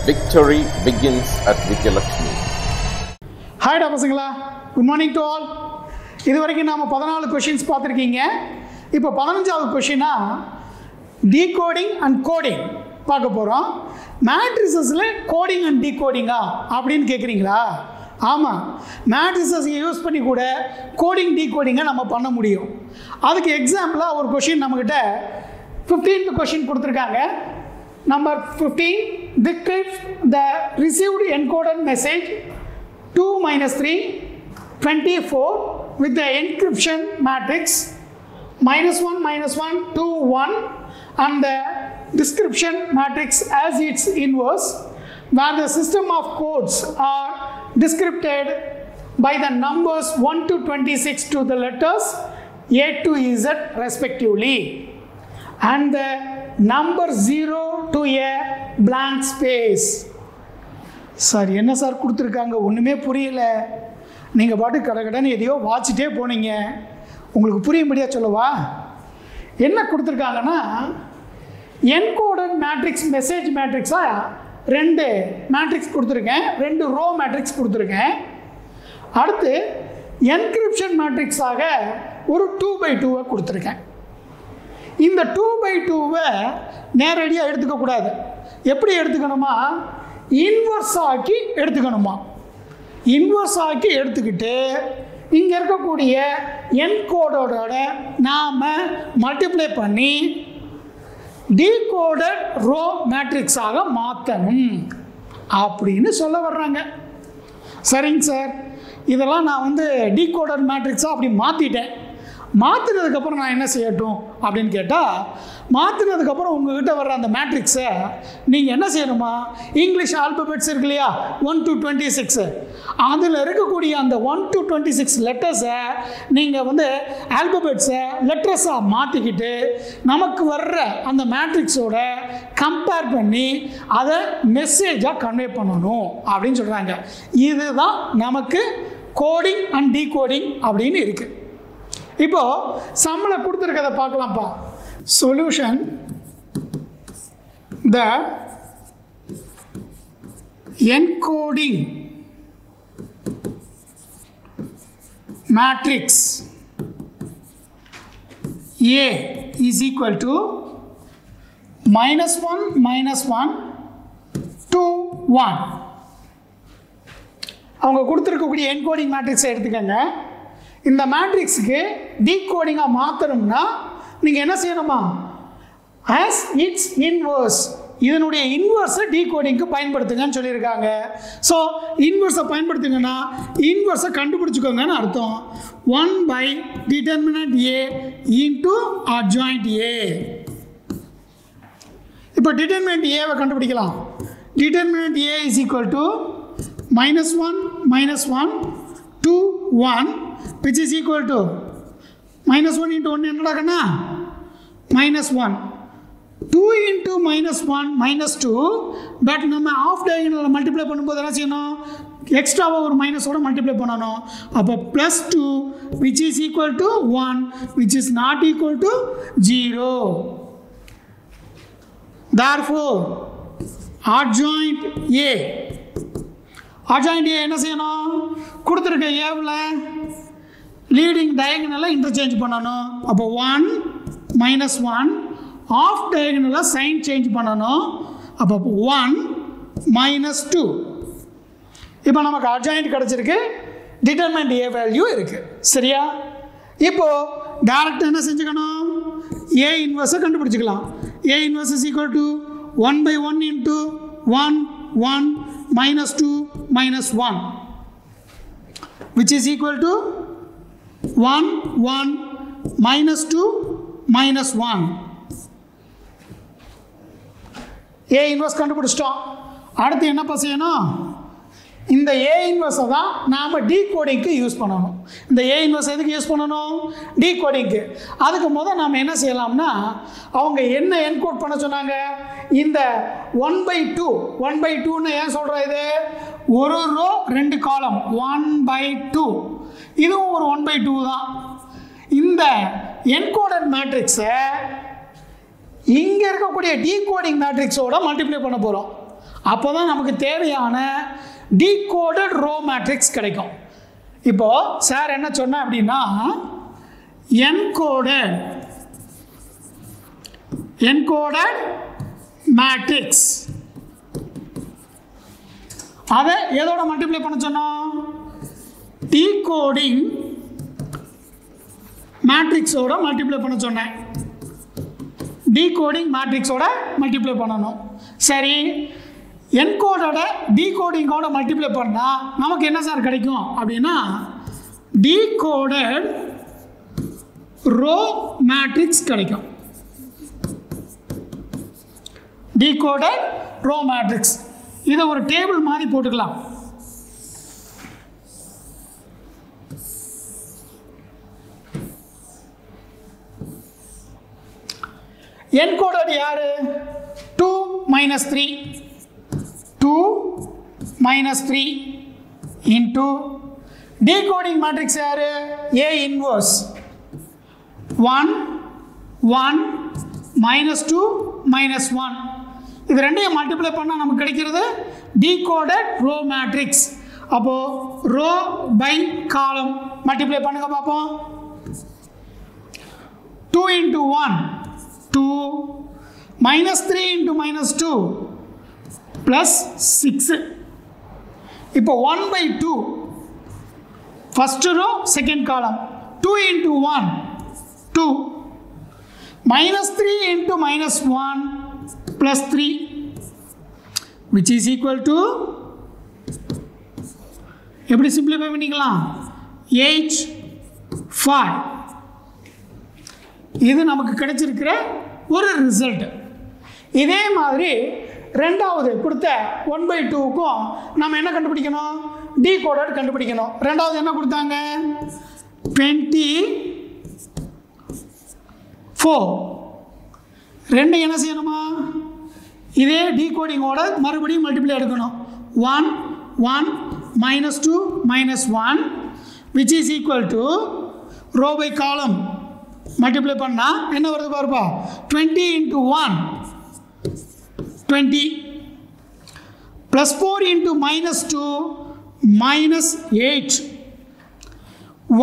Victory begins at Vidyalakshmi. Hi பசங்களா, good morning to all. இது வரைக்கும் நாம் 14 கொஷின்ஸ் பார்த்துருக்கீங்க. இப்போ 15வது கொஷினா டீகோடிங் அண்ட் கோடிங் பார்க்க போகிறோம். மேட்ரிசஸில் கோடிங் அண்ட் டீகோடிங்கா அப்படின்னு கேட்குறீங்களா? ஆமாம், மேட்ரிசஸ் யூஸ் பண்ணி கூட கோடிங் டீகோடிங்கை நம்ம பண்ண முடியும். அதுக்கு எக்ஸாம்பிளாக ஒரு கொஷின் நம்மக்கிட்ட 15th கொஷின் கொடுத்துருக்காங்க. Number 15, decrypt the received encoded message 2 - 3 24 with the encryption matrix -1 -1 2 1 and the description matrix as its inverse, where the system of codes are descripted by the numbers 1 to 26 to the letters A to Z respectively, and the number 0 to a blank space. Sir என்ன sir கொடுத்துருக்காங்க, ஒன்றுமே புரியல. நீங்கள் பாட்டு கடன்னு எதையோ வாட்சிட்டே போனீங்க. உங்களுக்கு புரியும்படியாக சொல்லவா? என்ன கொடுத்துருக்காங்கன்னா, என்கோடட் மேட்ரிக்ஸ் மெசேஜ் மேட்ரிக்ஸாக 2 மேட்ரிக்ஸ் கொடுத்துருக்கேன், 2 ரோ மேட்ரிக்ஸ் கொடுத்துருக்கேன். அடுத்து என்கிரிப்ஷன் மேட்ரிக்ஸாக ஒரு 2x2 கொடுத்துருக்கேன். இந்த 2x2 நேரடியாக எடுத்துக்கக்கூடாது. எப்படி எடுத்துக்கணுமா? இன்வர்ஸ் ஆக்கி எடுத்துக்கணுமா? இன்வர்ஸ் ஆக்கி எடுத்துக்கிட்டு இங்கே இருக்கக்கூடிய என்கோடோட நாம் மல்டிப்ளை பண்ணி டீகோடட் ரோ மேட்ரிக்ஸாக மாற்றணும் அப்படின்னு சொல்ல வர்றாங்க. சரிங்க சார், இதெல்லாம் நான் டீகோடட் மேட்ரிக்ஸாக அப்படி மாற்றிட்டேன். மாற்றினதுக்கப்புறம் நான் என்ன செய்யட்டும் அப்படின்னு கேட்டால், மாற்றினதுக்கப்புறம் உங்கள்கிட்ட வர்ற அந்த மேட்ரிக்ஸை நீங்கள் என்ன செய்யணுமா? இங்கிலீஷ் ஆல்பபெட்ஸ் இருக்கு இல்லையா, 1 to 26, அதில் இருக்கக்கூடிய அந்த 1 to 26 லெட்டர்ஸை நீங்கள் ஆல்பபெட்ஸை லெட்டர்ஸாக மாற்றிக்கிட்டு நமக்கு வர்ற அந்த மேட்ரிக்ஸோட கம்பேர் பண்ணி அதை மெசேஜாக கன்வே பண்ணணும் அப்படின்னு சொல்கிறாங்க. இதுதான் நமக்கு கோடிங் அண்ட் டீகோடிங் அப்படின்னு இருக்குது. இப்போ சம்ல கொடுத்துருக்கதை பார்க்கலாம்ப்பா. Solution, the encoding matrix A is equal to -1 -1 2 1. அவங்க கொடுத்துருக்கக்கூடிய என்கோடிங் மேட்ரிக்ஸை எடுத்துக்கங்க. இந்த மேட்ரிக்ஸுக்கு டீகோடிங்காக மாற்றணும்னா நீங்கள் என்ன செய்யணுமா? ஆஸ் இட்ஸ் இன்வர்ஸ், இதனுடைய இன்வர்ஸை டீகோடிங்க்கு பயன்படுத்துங்கன்னு சொல்லியிருக்காங்க. ஸோ இன்வர்ஸை பயன்படுத்துங்கன்னா இன்வர்ஸை கண்டுபிடிச்சிக்கோங்கன்னு அர்த்தம். 1/determinant A into adjoint A. இப்போ டிட்டர்மினன்ட் ஏவை கண்டுபிடிக்கலாம். Determinant A is equal to -1 -1 2 1, which is equal to -1 into 1 என்னடா கண்ணா? -1. 2 into -1 -2, பட் நம்ம ஆஃப் டயகனலை மல்டிப்ளை பண்ணும்போது என்ன செய்யணும்? எக்ஸ்ட்ராவாக ஒரு மைனஸோட மல்டிப்ளை பண்ணணும். அப்போ +2 which is equal to 1 which is not equal to 0. Therefore adjoint A, adjoint A என்ன செய்யணும்? கொடுத்துருக்க ஏவில் லீடிங் டயகனலை இன்டர்சேஞ்ச் பண்ணணும். அப்போ 1 -1, ஆஃப் டயகனலை சைன் சேஞ்ச் பண்ணணும். அப்போ 1 -2. இப்போ நமக்கு அட்ஜாயிண்ட் கிடச்சிருக்கு, டிட்டர்மினன்ட் A வேல்யூ இருக்குது. சரியா? இப்போது டேரெக்டாக என்ன செஞ்சுக்கணும்? A இன்வர்ஸை கண்டுபிடிச்சிக்கலாம். A inverse is equal to 1/1 into 1 1 -2 -1, which is equal to 1 1 -2 -1. A inverse கண்டுபிடிச்சிட்டோம். அடுத்து என்னப்பா செய்யணும்? இந்த A இன்வர்ஸை தான் நாம் டீகோடிங்க்கு யூஸ் பண்ணணும். இந்த A இன்வர்ஸ் எதுக்கு யூஸ் பண்ணணும்? டீகோடிங்க்கு. அதுக்கு முதல் நாம் என்ன செய்யலாம்னா, அவங்க என்ன என்கோட் பண்ண சொன்னாங்க? இந்த 1/2 1/2ன்னு ஏன் சொல்கிற? இது ஒரு ரோ 2 காலம், 1/2. இதுவும் ஒரு 1/2 தான். இந்த என்கோடட் மேட்ரிக்ஸை இங்கே இருக்கக்கூடிய டீகோடிங் மேட்ரிக்ஸோட மல்டிப்ளை பண்ண போகிறோம். அப்போ தான் நமக்கு தேவையான டீகோடட் ரோ மேட்ரிக்ஸ் கிடைக்கும். இப்போது சார் என்ன சொன்னேன் அப்படின்னா என்கோடட் மேட்ரிக்ஸ் அதை எதோட மல்டிப்ளை பண்ண சொன்னோம்? டீகோடிங் மேட்ரிக்ஸோட மல்டிப்ளை பண்ண சொன்னேன். டீகோடிங் மேட்ரிக்ஸோட மல்டிப்ளை பண்ணணும். சரி, என்கோடோட டீகோடிங்கோட மல்டிப்ளை பண்ணால் நமக்கு என்ன சார் கிடைக்கும் அப்படின்னா டீகோடட் ரோ மேட்ரிக்ஸ் கிடைக்கும். டீகோடட் ரோ மேட்ரிக்ஸ் இதை ஒரு டேபிள் மாதிரி போட்டுக்கலாம். என்கோடட் யாரு? 2 minus 3 into decoding matrix யாரு? A inverse 1 1 minus 2 minus 1. இது ரெண்டையும் மல்டிப்ளை பண்ணால் நமக்கு கிடைக்கிறது decoded row matrix. அப்போ ரோ பை காலம் மல்டிப்ளை பண்ணுங்க பார்ப்போம். 2 into 1 2 minus 3 into minus 2 plus 6. இப்போ 1 by 2 first row second column 2 into 1 2 minus 3 into minus 1 plus 3 which is equal to எப்படி சிம்பிளிஃபை பண்ணிக்கலாம்? 8 5. இது நமக்கு கிடைச்சிருக்கிற ஒரு ரிசல்ட். இதே மாதிரி ரெண்டாவது கொடுத்த 1/2க்கும் நம்ம என்ன கண்டுபிடிக்கணும்? டீகோடட் கண்டுபிடிக்கணும். ரெண்டாவது என்ன கொடுத்தாங்க? 24. ரெண்டு என்ன செய்யணுமா? இதே டீகோடிங்கோட மறுபடியும் மல்டிப்ளை எடுக்கணும். 1 1 minus 2 minus 1 which is equal to row by column multiply பண்ணா என்ன வருது பாருப்பா? 20 into 1 20 plus 4 into minus 2 minus 8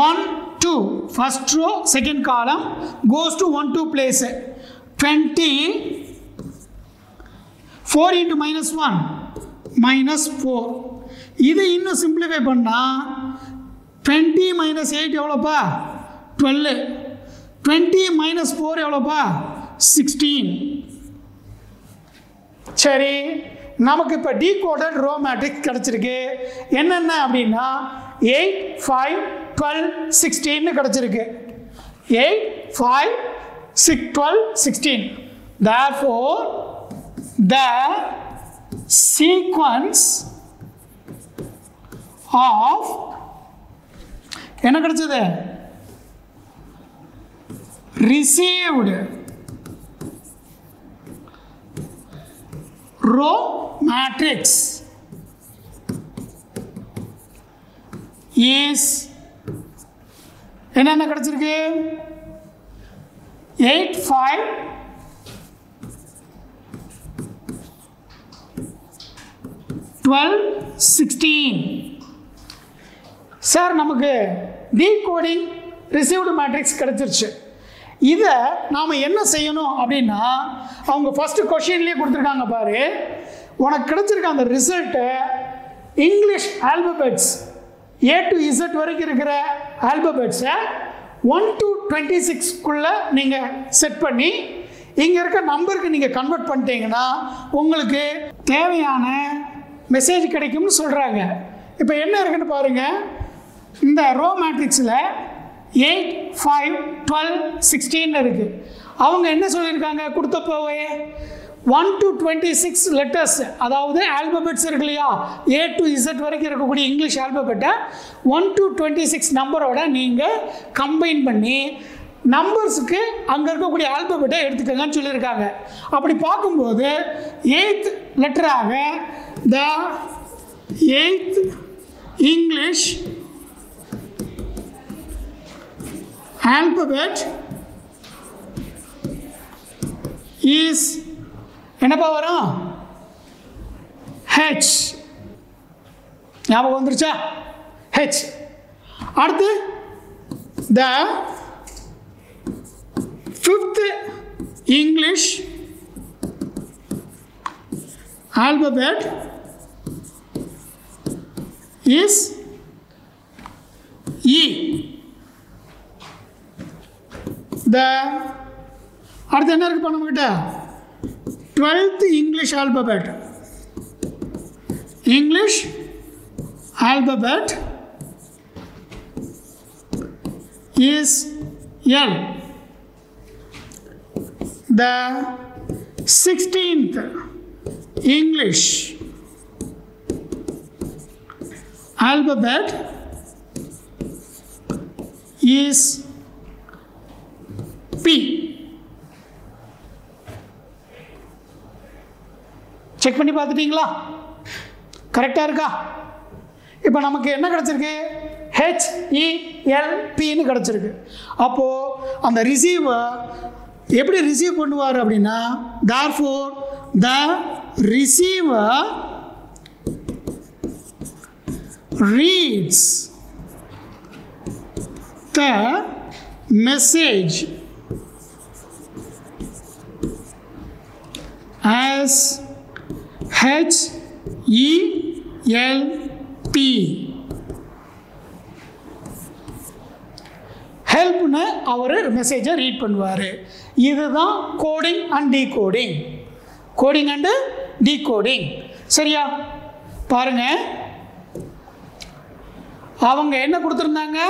1 2 first row second column goes to 1 2 place 20 4 into minus 1 minus 4. இது இன்னும் சிம்பிளிஃபை பண்ணா 20 minus 8 எவ்வளோப்பா? 12. 20 minus 4 எவ்வளோப்பா? 16. சரி, நமக்கு இப்போ டீகோடட் ரோ மேட்ரிக்ஸ் கிடச்சிருக்கு. என்னென்ன அப்படின்னா 8 5 12 16 கிடச்சிருக்கு. 8 5 6 12 16. Therefore the sequence of என்ன கிடைச்சது? received row matrix is என்னென்ன கிடைச்சிருக்கு? 8 5 12 16. சார் நமக்கு டீகோடிங் ரிசீவ்டு மேட்ரிக்ஸ் கிடைச்சிருச்சு. இதை நாம் என்ன செய்யணும் அப்படின்னா அவங்க ஃபஸ்ட்டு கொஷின்லேயே கொடுத்துருக்காங்க பாரு. உனக்கு கிடைச்சிருக்க அந்த ரிசல்ட்டை English alphabets A to Z வரைக்கும் இருக்கிற ஆல்பபெட்ஸை 1 to 26க்குள்ளே நீங்கள் செட் பண்ணி இங்கே இருக்க நம்பருக்கு நீங்கள் கன்வெர்ட் பண்ணிட்டீங்கன்னா உங்களுக்கு தேவையான மெசேஜ் கிடைக்கும்னு சொல்கிறாங்க. இப்போ என்ன இருக்குன்னு பாருங்கள். இந்த ரோ மேட்ரிக்ஸில் 8 5 12 16 இருக்குது. அவங்க என்ன சொல்லியிருக்காங்க கொடுத்தப்போவே? 1 to 26 லெட்டர்ஸ், அதாவது ஆல்பபெட்ஸ் இருக்கு இல்லையா, A to Z வரைக்கும் இருக்கக்கூடிய இங்கிலீஷ் ஆல்பபெட்டை 1 to 26 நம்பரோட நீங்கள் கம்பைன் பண்ணி நம்பர்ஸுக்கு அங்கே இருக்கக்கூடிய ஆல்பபெட்டை எடுத்துக்கங்கன்னு சொல்லியிருக்காங்க. அப்படி பார்க்கும்போது 8th லெட்டராக the 8th English alphabet is என்னப்பா வரும்? H. ஞாபகம் வந்துருச்சா? H. அடுத்து the fifth English alphabet is E. The அடுத்து என்ன இருக்கு நம்மகிட்ட? 12th English alphabet. English alphabet is L. The 16th English alphabet is P. Check பண்ணி பார்த்துட்டீங்களா? கரெக்டாக இருக்கா? இப்போ நமக்கு என்ன கிடச்சிருக்கு? HELPன்னு கிடச்சிருக்கு. அப்போது அந்த ரிசீவர் எப்படி ரிசீவ் பண்ணுவார் அப்படின்னா, therefore the receiver reads the message as HELP. ஹெல்ப்னு அவர் மெசேஜை ரீட் பண்ணுவார். இதுதான் coding and decoding. Coding and decoding. சரியா? பாருங்க, அவங்க என்ன கொடுத்துருந்தாங்க?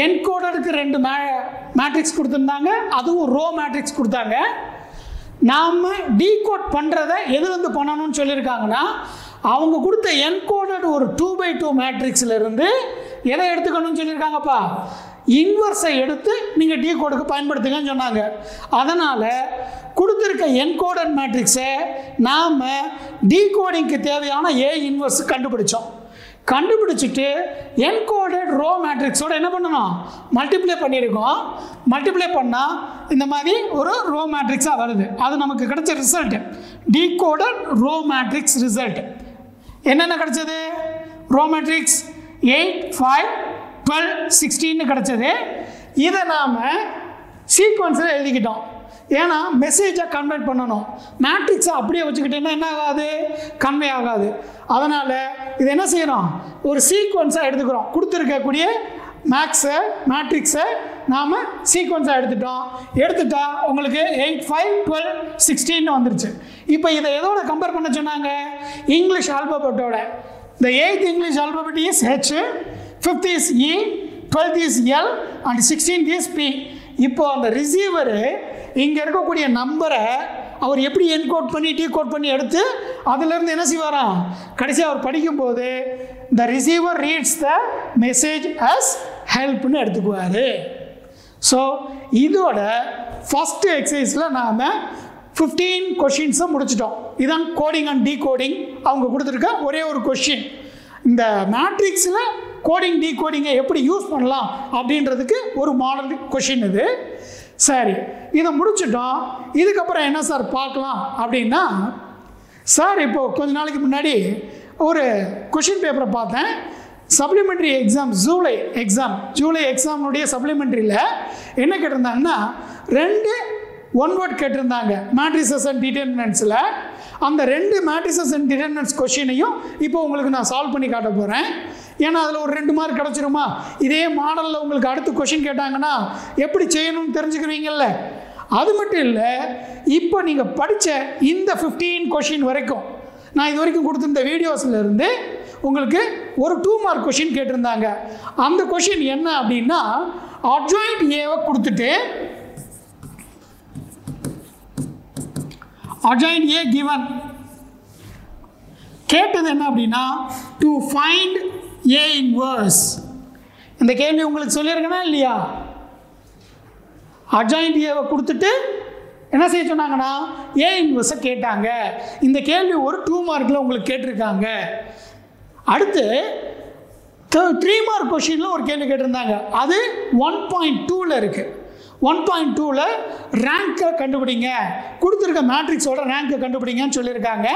என்கோடருக்கு 2 மேட்ரிக்ஸ் கொடுத்துருந்தாங்க, அதுவும் ரோ மேட்ரிக்ஸ் கொடுத்தாங்க. நாம் டீகோட் பண்ணுறதை எதுலேருந்து பண்ணணும்னு சொல்லியிருக்காங்கன்னா, அவங்க கொடுத்த என்கோடட் ஒரு 2x2 மேட்ரிக்ஸ்லேருந்து எதை எடுத்துக்கணும்னு சொல்லியிருக்காங்கப்பா? இன்வர்ஸை எடுத்து நீங்கள் டீகோடுக்கு பயன்படுத்துங்கன்னு சொன்னாங்க. அதனால் கொடுத்துருக்க என்கோடட் மேட்ரிக்ஸை நாம் டீகோடிங்க்கு தேவையான ஏ இன்வர்ஸ் கண்டுபிடிச்சோம். கண்டுபிடிச்சிட்டு என்கோடட் ரோ மேட்ரிக்ஸோட என்ன பண்ணணும்? மல்டிப்ளை பண்ணியிருக்கோம். மல்டிப்ளை பண்ணால் இந்த மாதிரி ஒரு ரோ மேட்ரிக்ஸாக வருது. அது நமக்கு கிடைச்ச result decoded row matrix result. என்னென்ன கிடைச்சது? ரோ மேட்ரிக்ஸ் 8, 5, 12, 16 கிடைச்சது. இதை நாம் சீக்வன்ஸில் எழுதிக்கிட்டோம். ஏன்னா மெசேஜை கன்வெர்ட் பண்ணணும். மேட்ரிக்ஸை அப்படியே வச்சுக்கிட்டேன்னா என்ன ஆகாது? கன்வே ஆகாது. அதனால் இது என்ன செய்யணும்? ஒரு சீக்வன்ஸாக எடுத்துக்கிறோம். கொடுத்துருக்கக்கூடிய மேட்ரிக்ஸை நாம் சீக்வன்ஸாக எடுத்துட்டா உங்களுக்கு 8, 5, 12, 16 வந்துருச்சு. இப்போ இதை எதோட கம்பேர் பண்ண சொன்னாங்க? English ஆல்பபெட்டோட. The 8th English alphabet is H, 5th is E, 12th is L and 16th is P. இப்போ அந்த ரிசீவரு இங்கே இருக்கக்கூடிய நம்பரை அவர் எப்படி என்கோட் பண்ணி டீகோட் பண்ணி எடுத்து அதிலிருந்து என்ன செய்வாராம்? கடைசி அவர் படிக்கும்போது the receiver reads the message as helpனு எடுத்துக்குவார். ஸோ இதோட ஃபஸ்ட்டு எக்ஸசைஸில் நாம் 15 கொஷின்ஸை முடிச்சிட்டோம். இதுதான் கோடிங் அண்ட் டீகோடிங். அவங்க கொடுத்துருக்க ஒரே ஒரு கொஷின். இந்த மேட்ரிக்ஸில் கோடிங் டீகோடிங்கை எப்படி யூஸ் பண்ணலாம் அப்படின்றதுக்கு ஒரு மாடல் கொஷின் இது. சரி, இதை முடிச்சிட்டோம். இதுக்கப்புறம் என்ன சார் பார்க்கலாம் அப்படின்னா, சார் இப்போது கொஞ்ச நாளைக்கு முன்னாடி ஒரு கொஷின் பேப்பரை பார்த்தேன். சப்ளிமெண்ட்ரி எக்ஸாம் ஜூலை எக்ஸாமுடைய சப்ளிமெண்ட்ரியில் என்ன கேட்டிருந்தாங்கன்னா 2 ஒன் வேர்ட் கேட்டிருந்தாங்க மேட்ரிசஸ் அண்ட் டிட்டர்மினன்ட்ஸில். அந்த 2 மேட்ரிசஸ் அண்ட் டிட்டர்மினன்ட்ஸ் கொஷினையும் இப்போ உங்களுக்கு நான் சால்வ் பண்ணி காட்ட போகிறேன். ஏன்னா அதில் ஒரு 2 மார்க் கிடச்சிருமா? இதே மாடலில் உங்களுக்கு அடுத்து கொஷின் கேட்டாங்கன்னா எப்படி செய்யணும்னு தெரிஞ்சுக்குவீங்கல்ல. அது மட்டும் இல்லை, இப்போ நீங்கள் படித்த இந்த 15 கொஷின் வரைக்கும் நான் இது வரைக்கும் கொடுத்துருந்த வீடியோஸில் இருந்து உங்களுக்கு ஒரு 2 மார்க் கொஷின் கேட்டிருந்தாங்க. அந்த கொஷின் என்ன அப்படின்னா, அட்ஜாயிண்ட் ஏவை கொடுத்துட்டு adjoint A given கேட்டது என்ன அப்படின்னா to find A inverse. இந்த கேள்வி உங்களுக்கு சொல்லியிருக்கேனா இல்லையா? adjoint A கொடுத்துட்டு என்ன செய்ய சொன்னாங்கன்னா A inverse கேட்டாங்க. இந்த கேள்வி ஒரு 2 மார்க்கில் உங்களுக்கு கேட்டிருக்காங்க. அடுத்து 3 மார்க் கொஷினில் ஒரு கேள்வி கேட்டிருந்தாங்க. அது 1.2ல் இருக்குது. 1.2ல் ரேங்கை கண்டுபிடிங்க, கொடுத்துருக்க மேட்ரிக்ஸோட ரேங்கை கண்டுபிடிங்கன்னு சொல்லியிருக்காங்க.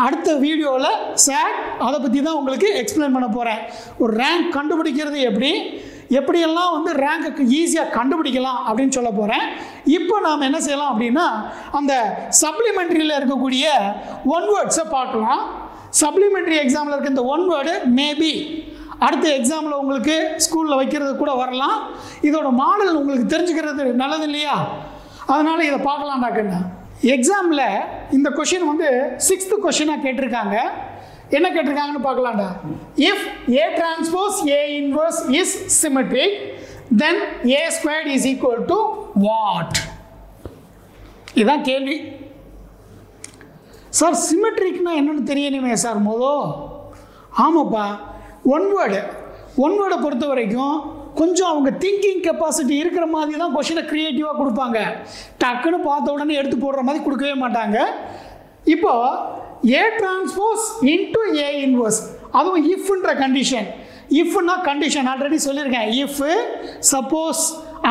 அடுத்த வீடியோவில் சார் அதை பற்றி தான் உங்களுக்கு எக்ஸ்பிளைன் பண்ண போகிறேன். ஒரு ரேங்க் கண்டுபிடிக்கிறது எப்படியெல்லாம் வந்து ரேங்க்கு ஈஸியாக கண்டுபிடிக்கலாம் அப்படின்னு சொல்ல போகிறேன். இப்போ நாம் என்ன செய்யலாம் அப்படின்னா அந்த சப்ளிமெண்ட்ரியில் இருக்கக்கூடிய ஒன் வேர்ட்ஸை பார்க்கலாம். சப்ளிமெண்ட்ரி எக்ஸாமில் இருக்க இந்த ஒன் வேர்டு மேபி அடுத்த எக்ஸாமில் உங்களுக்கு ஸ்கூலில் வைக்கிறது கூட வரலாம். இதோட மாடல் உங்களுக்கு தெரிஞ்சுக்கிறது நல்லது இல்லையா? அதனால் இதை பார்க்கலாம்டாக்குன்னு. எக்ஸாமில் இந்த கொஷின் வந்து 6th கொஷினாக கேட்டிருக்காங்க. என்ன கேட்டிருக்காங்கன்னு பார்க்கலாம்டா. If A transpose A inverse is symmetric then A squared is equal to what? இதுதான் கேள்வி. சார் சிமெட்ரிக்னா என்னன்னு தெரியணுமே சார் ஆமாப்பா. ஒன் வேர்டை பொறுத்த வரைக்கும் கொஞ்சம் அவங்க திங்கிங் கெப்பாசிட்டி இருக்கிற மாதிரி தான் கொஷினை க்ரியேட்டிவாக கொடுப்பாங்க. டக்குன்னு பார்த்த உடனே எடுத்து போடுற மாதிரி கொடுக்கவே மாட்டாங்க. இப்போ A transpose into A inverse, அதுவும் இஃப்ன்ற கண்டிஷன். இஃப்னா கண்டிஷன் ஆல்ரெடி சொல்லியிருக்கேன். If, suppose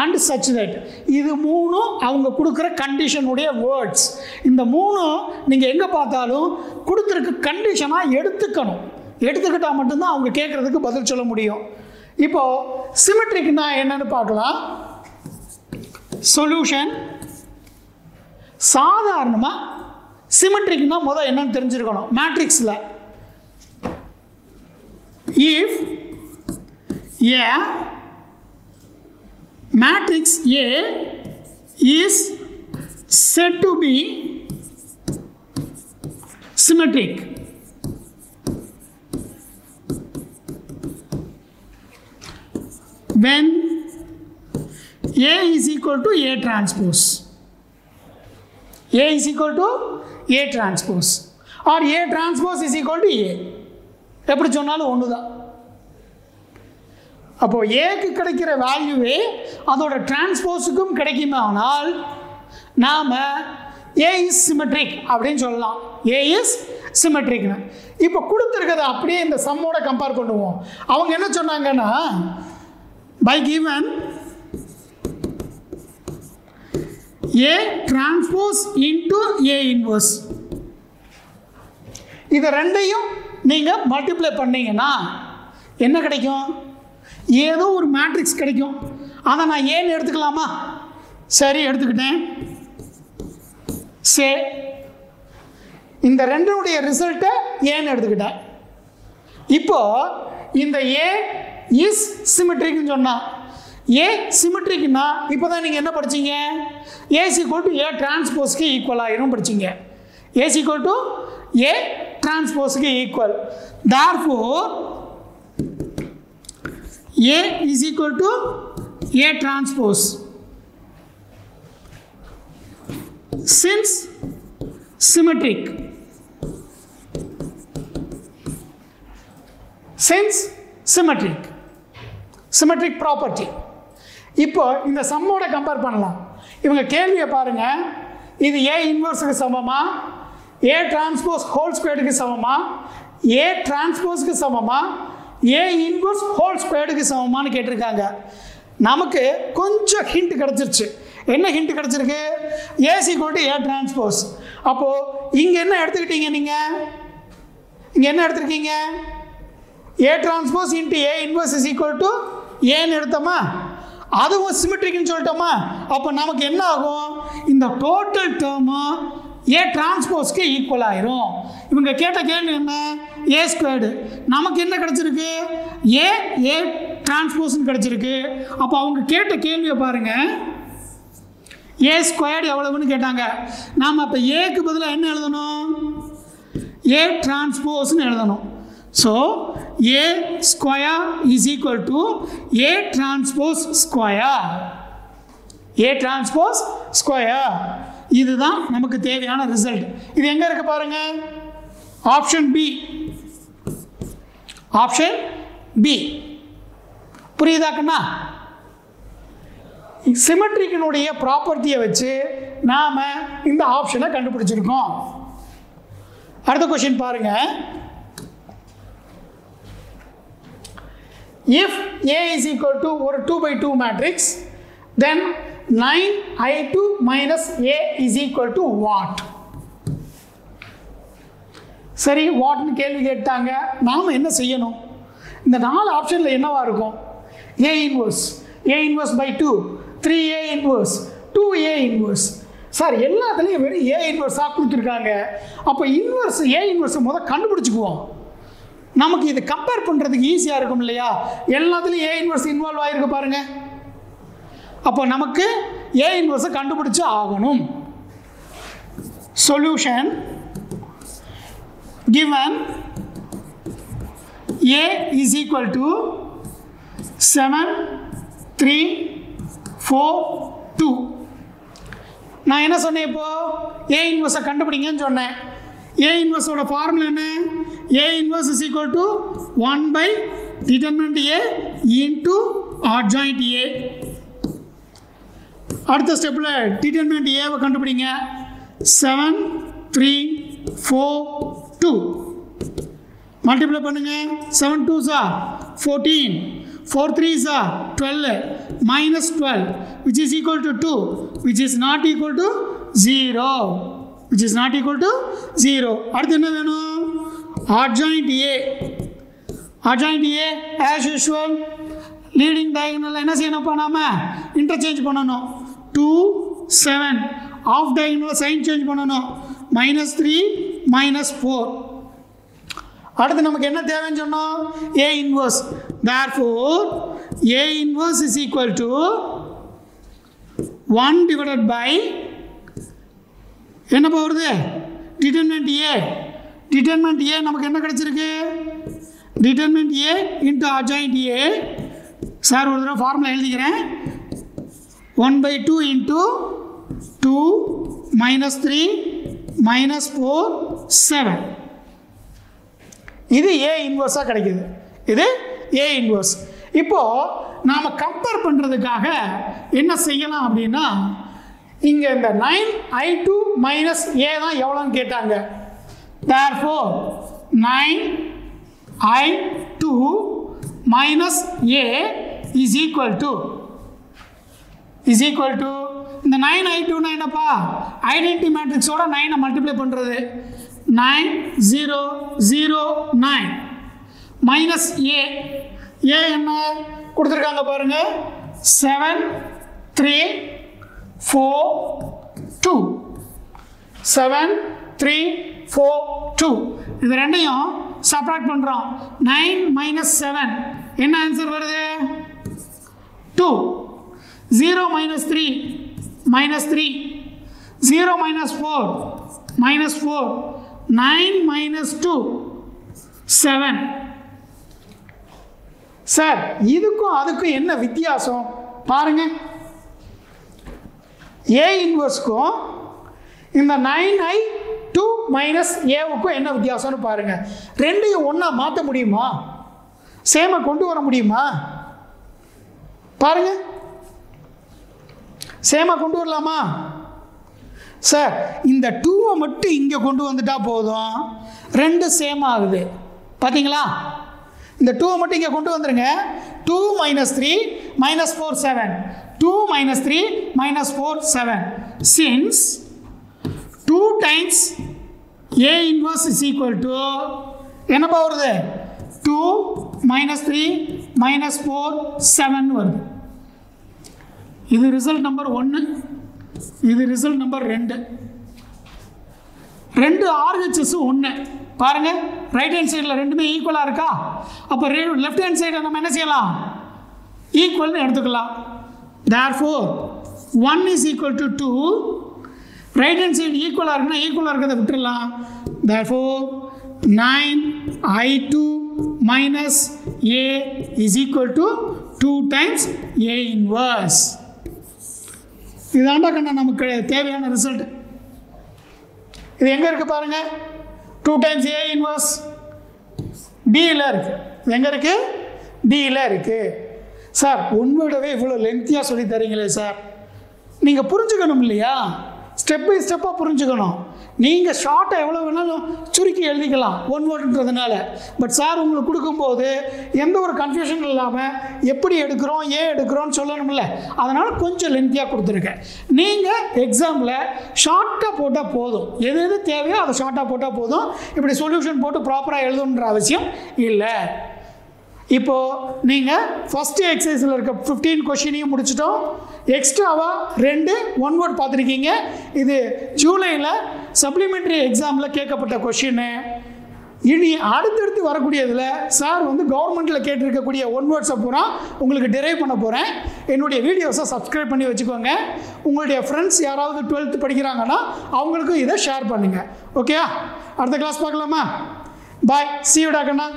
and such that, இது மூணும் அவங்க கொடுக்குற கண்டிஷனுடைய வேர்ட்ஸ். இந்த மூணும் நீங்கள் எங்கே பார்த்தாலும் கொடுத்துருக்க கண்டிஷனாக எடுத்துக்கிட்டால் மட்டும்தான் அவங்க கேட்குறதுக்கு பதில் சொல்ல முடியும். இப்போது சிமெட்ரிக்னா என்னன்னு பார்க்கலாம். சொல்யூஷன். சாதாரணமாக சிமெட்ரிக்னா முதல் என்னன்னு தெரிஞ்சிருக்கணும். மேட்ரிக்ஸில் if a matrix A is said to be symmetric, when A is equal to A transpose, A is equal to A transpose, or A transpose is equal to A. எப்படி சொன்னாலும் ஒன்று தான். அப்போது ஏக்கு கிடைக்கிற வேல்யூவே அதோட டிரான்ஸ்போஸுக்கும் கிடைக்குமே. ஆனால் நாம் A இஸ் சிமெட்ரிக் அப்படின்னு சொல்லலாம். A இஸ் சிமெட்ரிக்னு. இப்போ கொடுத்துருக்கதை அப்படியே இந்த சம்மோட கம்பேர் பண்ணுவோம். அவங்க என்ன சொன்னாங்கன்னா by given A transpose into A inverse, இது ரெண்டையும் நீங்கள் மல்டிப்ளை பண்ணீங்கன்னா என்ன கிடைக்கும்? ஏதோ ஒரு மேட்ரிக்ஸ் கிடைக்கும். அதை நான் ஏன்னு எடுத்துக்கலாமா? சரி, எடுத்துக்கிட்டேன். சே, இந்த ரெண்டுடைய ரிசல்ட்டை ஏன்னு எடுத்துக்கிட்டேன். இப்போ இந்த ஏ இஸ் சிமெட்ரிக்னு சொன்னால், ஏ சிமெட்ரிக்னா இப்போ தான் நீங்கள் என்ன படிச்சீங்க? ஏஸ் ஈக்குவல் டு ஏ டிரான்ஸ்போஸ்க்கு ஈக்குவல் ஆயிரும் படிச்சீங்க. ஏஸ் ஈக்குவல் டு ஏ டிரான்ஸ்போஸ்க்கு equal. therefore A is equal to A transpose. Since symmetric, symmetric property. இப்போ இந்த சம்மோட கம்பேர் பண்ணலாம். இவங்க கேள்வியை பாருங்க. இது A இன்வர்ஸுக்கு சமமா, A டிரான்ஸ்போஸ் ஹோல் ஸ்கொயருக்கு சமமா, A டிரான்ஸ்போஸ்க்கு சமமா, A இன்வர்ஸ் ஹோல் ஸ்கொயருக்கு சமமானு கேட்டிருக்காங்க. நமக்கு கொஞ்சம் ஹிண்ட் கிடச்சிருச்சு. என்ன ஹிண்ட் கிடச்சிருக்கு? A equal to A transpose. அப்போது இங்கே என்ன எடுத்துக்கிட்டீங்க? நீங்கள் இங்கே என்ன எடுத்துருக்கீங்க? A transpose into A inverse is equal to ஏன்னு எடுத்தோமா? அதுவும் சிமெட்ரிக்னு சொல்லிட்டோமா? அப்போ நமக்கு என்ன ஆகும்? இந்த டோட்டல் டேர்மும் A டிரான்ஸ்போஸ்க்கு ஈக்குவல் ஆயிரும். இவங்க கேட்ட கேள்வி என்ன? A squared. நமக்கு என்ன கிடச்சிருக்கு? A டிரான்ஸ்போஸ்ன்னு கிடச்சிருக்கு. அப்போ அவங்க கேட்ட கேள்வியை பாருங்கள். A ஸ்கொயர்டு எவ்வளவுன்னு கேட்டாங்க. நாம் அப்போ ஏக்கு பதிலாக என்ன எழுதணும்? A டிரான்ஸ்போஸ்ன்னு எழுதணும். So A square is equal to A transpose square. A transpose square. இதுதான் நமக்கு தேவையான ரிசல்ட். இது எங்கே இருக்கு பாருங்க? Option B. Option B. புரியுதாக்குண்ணா? சிமெட்ரிக்கினுடைய ப்ராப்பர்ட்டியை வச்சு நாம் இந்த ஆப்ஷனை கண்டுபிடிச்சிருக்கோம். அடுத்த கொஸ்டின் பாருங்க. If A is equal to ஒரு 2/2 matrix, then 9I2 minus A is equal to what? சரி வாட்னு கேள்வி கேட்டாங்க. நாம் என்ன செய்யணும்? இந்த 4 ஆப்ஷனில் என்னவா இருக்கும்? A inverse, A inverse by 2, 3A inverse, 2A inverse. Sir எல்லாத்துலேயும் வெறும் A இன்வர்ஸாக கொடுத்துருக்காங்க. அப்போ இன்வர்ஸ் A இன்வர்ஸை முதல் கண்டுபிடிச்சிக்குவோம். நமக்கு இது கம்பேர் பண்ணுறதுக்கு ஈஸியாக இருக்கும் இல்லையா? எல்லாத்துலேயும் A இன்வர்ஸ் இன்வால்வ் ஆகிருக்கு பாருங்க. அப்போ நமக்கு A இன்வர்ஸை கண்டுபிடிச்சு ஆகணும். Solution given A is equal to 7, 3, 4, 2. நான் என்ன சொன்னேன்? இப்போ A இன்வர்ஸை கண்டுபிடிங்கன்னு சொன்னேன். A இன்வர்ஸோட ஃபார்முலா என்ன? A inverse is equal to 1 by determinant A into adjoint A. அடுத்த ஸ்டெப்பில் டிட்டர்மினன்ட் ஏவை கண்டுபிடிங்க. 7, 3, 4, 2 மல்டிப்ளை பண்ணுங்க. 7 2s are 14, 4 3s are 12, minus 12 which is equal to 2, which is not equal to 0, which is not equal to 0. அடுத்து என்ன வேணும்? adjoint A. adjoint A as usual leading diagonal என்ன செய்யணும்ப்பா? நாம இன்டர்சேஞ்ச் பண்ணணும். 2 7 ஆஃப் டயகனல் சைன் சேஞ்ச் பண்ணணும். -3 -4. அடுத்து நமக்கு என்ன தேவைன்னு சொன்னோம்? A inverse. therefore A inverse is equal to 1 divided by என்ன போகிறது? Determinant A. டிட்டர்மினன்ட் A நமக்கு என்ன கிடைச்சிருக்கு? Determinant A into adjoint A. Sir ஒரு தடவை ஃபார்முலா எழுதிக்கிறேன். 1 by 2 into 2 -3 -4 7. இது A இன்வர்ஸாக கிடைக்குது. இது A இன்வர்ஸ். இப்போது நாம் கம்பேர் பண்ணுறதுக்காக என்ன செய்யலாம் அப்படின்னா, இங்கே இந்த 9I2 மைனஸ் A தான் எவ்வளோன்னு கேட்டாங்க. therefore 9I2 minus A is equal to இந்த 9I2 என்னப்பா? ஐடென்டிட்டி மேட்ரிக்ஸோட 9 மல்டிப்ளை பண்ணுறது. 9009 மைனஸ் A. A என்ன கொடுத்துருக்காங்க பாருங்க? 7 3 4 2. 7 3 4 2. இது ரெண்டையும் சப்ராக்ட் பண்ணுறோம். 9 minus 7 என்ன ஆன்சர் வருது? 2. 0 minus 3 minus 3. 0 minus 4 minus 4. 9 minus 2 7. Sir இதுக்கும் அதுக்கும் என்ன வித்தியாசம் பாருங்க. A இன்வர்ஸ்க்கும் இந்த 9I2 மைனஸ் ஏவுக்கும் என்ன வித்தியாசம்னு பாருங்க. ரெண்டையும் ஒன்றா மாற்ற முடியுமா? சேமாக கொண்டு வர முடியுமா? பாருங்க, சேமாக கொண்டு வரலாமா? சார் இந்த 2வை மட்டும் இங்கே கொண்டு வந்துட்டா போதும், ரெண்டு சேம் ஆகுது. பார்த்தீங்களா? இந்த 2வை மட்டும் இங்கே கொண்டு வந்துருங்க. 2 minus 3 minus 4 7. 2 minus 3 minus 4 7. Since 2 times A inverse is equal to என்னப்பா வருது? 2 minus 3 minus 4 7 வருது. இது ரிசல்ட் நம்பர் 1, இது ரிசல்ட் நம்பர் 2. ரெண்டு RHS 1 பாருங்க. ரைட் ஹேண்ட் சைடில் ரெண்டுமே ஈக்குவலாக இருக்கா? அப்போ லெஃப்ட் ஹேண்ட் சைடில் நம்ம என்ன செய்யலாம்? ஈக்குவல்னு எடுத்துக்கலாம். therefore 1 is equal to 2. Right hand side ஈக்குவலாக இருக்குன்னா ஈக்குவலாக இருக்கிறத விட்டுடலாம். therefore 9I2 minus A is equal to 2 times A inverse. இதாண்டா கண்ணா நமக்கு தேவையான ரிசல்ட். இது எங்கே இருக்குது பாருங்க. 2 times A inverse Dயில் இருக்கு. எங்கே இருக்கு? Dயில் இருக்கு. சார் உண்மையோடவே இவ்வளோ லென்த்தியாக சொல்லி தரீங்களே சார், நீங்கள் புரிஞ்சுக்கணும் இல்லையா? ஸ்டெப் பை ஸ்டெப்பாக புரிஞ்சுக்கணும். நீங்கள் ஷார்ட்டாக எவ்வளோ வேணாலும் சுருக்கி எழுதிக்கலாம் ஒன் வேர்டுன்றதுனால. பட் சார் உங்களுக்கு கொடுக்கும்போது எந்த ஒரு கன்ஃபியூஷன் இல்லாமல் எப்படி எடுக்கிறோம் ஏன் எடுக்கிறோன்னு சொல்லணும்ல, அதனால் கொஞ்சம் லென்த்தியாக கொடுத்துருக்கேன். நீங்கள் எக்ஸாமில் ஷார்ட்டாக போட்டால் போதும், எது எது தேவையோ அதை ஷார்ட்டாக போட்டால் போதும். இப்படி சொல்யூஷன் போட்டு ப்ராப்பராக எழுதணுன்ற அவசியம் இல்லை. இப்போது நீங்கள் ஃபஸ்ட்டு எக்ஸசைஸில் இருக்க 15 கொஷினையும் முடிச்சிட்டோம். எக்ஸ்ட்ராவாக 2 ஒன் வேர்ட் பார்த்துருக்கீங்க. இது ஜூலையில் சப்ளிமெண்ட்ரி எக்ஸாமில் கேட்கப்பட்ட கொஷின்னு. இனி அடுத்தடுத்து வரக்கூடியதில் சார் வந்து கவர்மெண்ட்டில் கேட்டிருக்கக்கூடிய ஒன் வேர்ட்ஸை பூரா உங்களுக்கு டெரைவ் பண்ண போகிறேன். என்னுடைய வீடியோஸை சப்ஸ்கிரைப் பண்ணி வச்சுக்கோங்க. உங்களுடைய ஃப்ரெண்ட்ஸ் யாராவது 12th படிக்கிறாங்கன்னா அவங்களுக்கும் இதை ஷேர் பண்ணுங்கள். ஓகே, அடுத்த கிளாஸ் பார்க்கலாமா? பாய், see you டாக்கண்ணா.